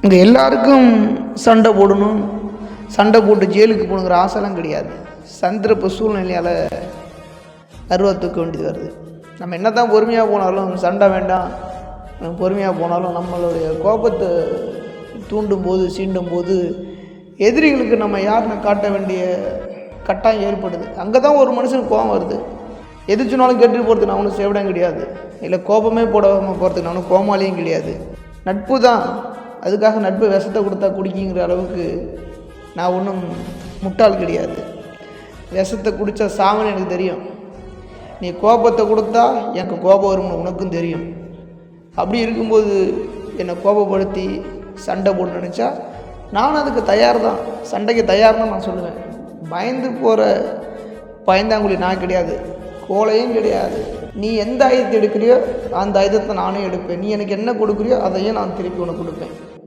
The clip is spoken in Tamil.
இங்கே எல்லாருக்கும் சண்டை போடணும், சண்டை போட்டு ஜெயிலுக்கு போகணுங்கிற ஆசைலாம் கிடையாது. சந்தர்ப்ப சூழ்நிலையால் அருவா தூக்க வேண்டியது வருது. நம்ம என்ன தான் பொறுமையாக போனாலும் சண்டை வேண்டாம், பொறுமையாக போனாலும் நம்மளுடைய கோபத்தை தூண்டும் போது சீண்டும் போது எதிரிகளுக்கு நம்ம யாருன்னு காட்ட வேண்டிய கட்டாயம் ஏற்படுது. அங்கே தான் ஒரு மனுஷனுக்கு கோபம் வருது. எது சொன்னாலும் கேட்டுட்டு போகிறதுக்கு நான் ஒன்றும் சேவிடம் கிடையாது, இல்லை கோபமே போடாமல் போகிறதுக்கு நான் ஒன்றும் கோமாளியும் கிடையாது. நட்பு தான், அதுக்காக நட்பு விஷத்தை கொடுத்தா குடிக்கிங்கிற அளவுக்கு நான் ஒன்றும் முட்டாள் கிடையாது. விஷத்தை குடித்தா சாமன்னு எனக்கு தெரியும். நீ கோபத்தை கொடுத்தா எனக்கு கோபம் வரும்னு உனக்கும் தெரியும். அப்படி இருக்கும்போது என்னை கோபப்படுத்தி சண்டை போட்டு நினச்சா நான் அதுக்கு தயார் தான், சண்டைக்கு தயார்னு நான் சொல்லுவேன். பயந்து போகிற பயந்தாங்குழி நான் கிடையாது, கோலையும் கிடையாது. நீ எந்த ஆயுதத்தை எடுக்கிறியோ அந்த ஆயுதத்தை நானே எடுப்பேன். நீ எனக்கு என்ன கொடுக்குறியோ அதையும் நான் திருப்பி உனக்கு கொடுப்பேன்.